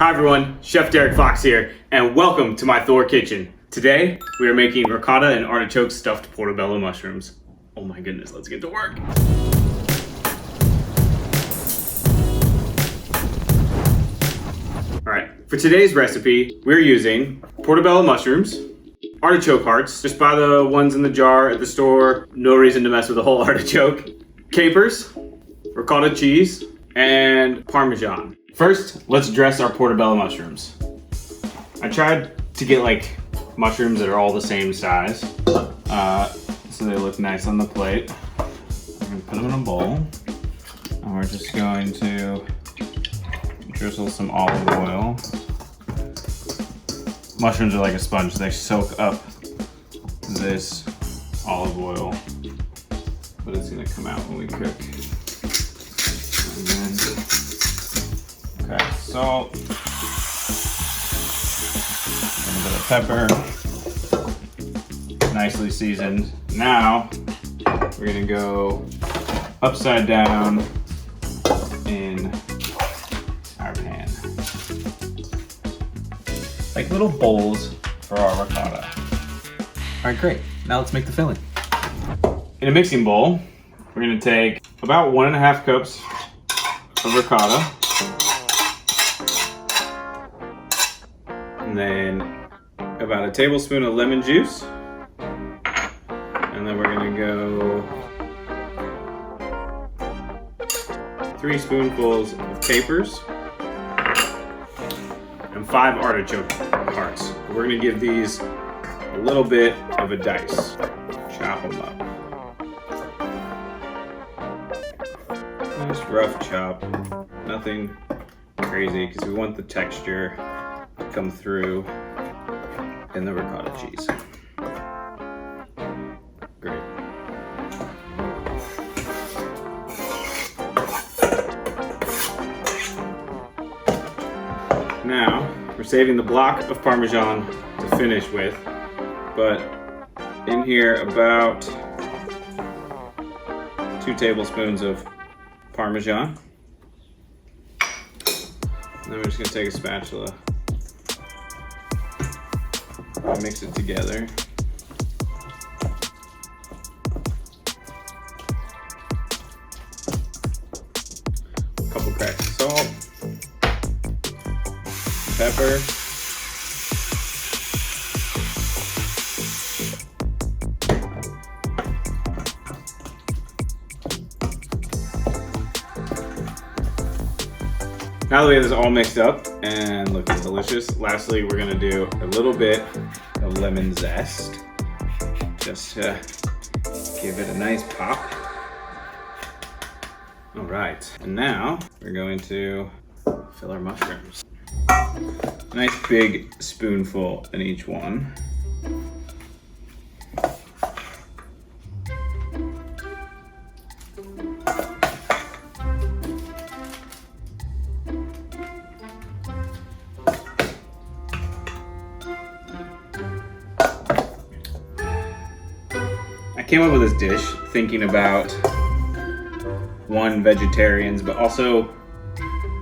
Hi everyone, Chef Derrick Fox here, and welcome to my THOR kitchen. Today, we are making ricotta and artichoke stuffed portobello mushrooms. Oh my goodness, let's get to work. Alright, for today's recipe, we're using portobello mushrooms, artichoke hearts, just buy the ones in the jar at the store, no reason to mess with the whole artichoke, capers, ricotta cheese, and Parmesan. First, let's dress our portobello mushrooms. I tried to get like mushrooms that are all the same size, so they look nice on the plate. I'm gonna put them in a bowl, and we're just going to drizzle some olive oil. Mushrooms are like a sponge, they soak up this olive oil, but it's gonna come out when we cook. And then, okay, salt, a little bit of pepper, nicely seasoned. Now, we're gonna go upside down in our pan. Like little bowls for our ricotta. All right, great. Now let's make the filling. In a mixing bowl, we're gonna take about 1.5 cups of ricotta. And then about a tablespoon of lemon juice. And then we're gonna go 3 spoonfuls of capers and 5 artichoke hearts. We're gonna give these a little bit of a dice. Chop them up. Nice rough chop, nothing crazy because we want the texture to come through in the ricotta cheese. Great. Now, we're saving the block of Parmesan to finish with, but in here about 2 tablespoons of Parmesan. And then we're just gonna take a spatula and mix it together. A couple cracks of salt, pepper, now that we have this all mixed up and looking delicious, lastly, we're gonna do a little bit of lemon zest, just to give it a nice pop. All right, and now we're going to fill our mushrooms. Nice big spoonful in each one. I came up with this dish thinking about one, vegetarians, but also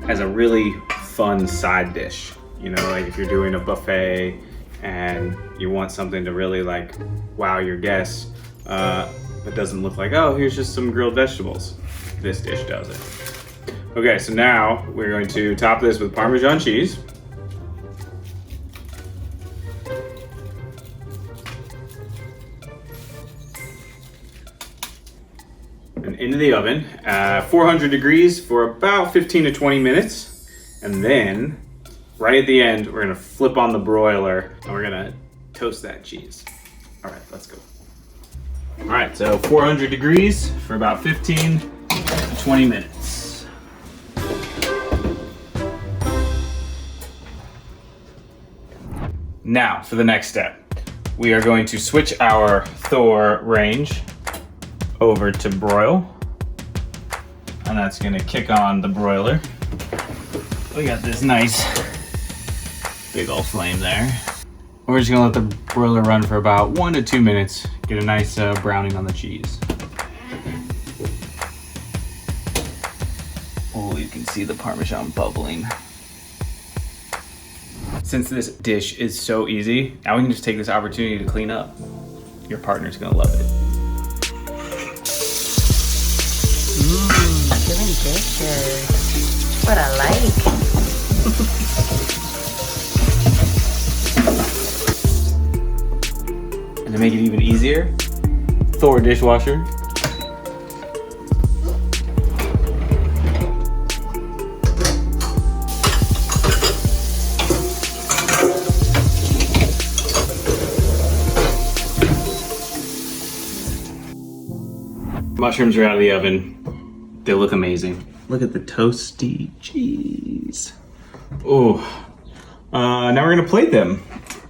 as a really fun side dish. You know, like if you're doing a buffet and you want something to really like wow your guests, but doesn't look like, oh, here's just some grilled vegetables. This dish does it. Okay, so now we're going to top this with Parmesan cheese. And into the oven, 400 degrees for about 15 to 20 minutes. And then, right at the end, we're gonna flip on the broiler and we're gonna toast that cheese. All right, let's go. All right, so 400 degrees for about 15 to 20 minutes. Now, for the next step, we are going to switch our THOR range over to broil, and that's gonna kick on the broiler. We got this nice big old flame there. We're just gonna let the broiler run for about 1 to 2 minutes, get a nice browning on the cheese. Oh, you can see the Parmesan bubbling. Since this dish is so easy, now we can just take this opportunity to clean up. Your partner's gonna love it. Doing dishes. What I like. And to make it even easier, THOR dishwasher. Mushrooms are out of the oven. They look amazing. Look at the toasty cheese. Oh, now we're gonna plate them.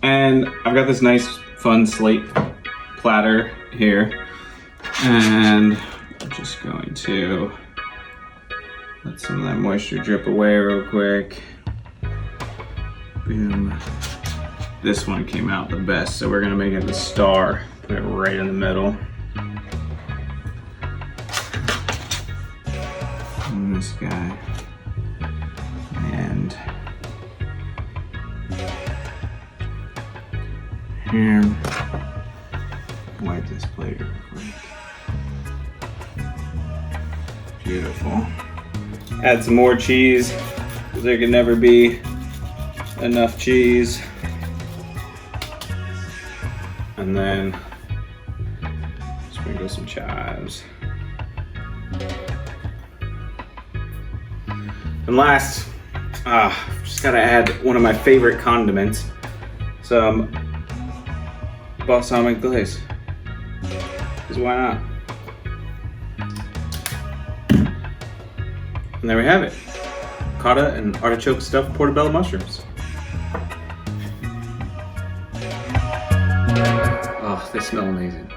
And I've got this nice fun slate platter here. And I'm just going to let some of that moisture drip away real quick. Boom. This one came out the best, so we're gonna make it the star. Put it right in the middle. And this guy. And here. Wipe this plate real quick. Beautiful. Add some more cheese, because there can never be enough cheese. And then sprinkle some chives. And last, just gotta add one of my favorite condiments, some balsamic glaze. Because why not? And there we have it. Ricotta and artichoke stuffed portobello mushrooms. Oh, they smell amazing.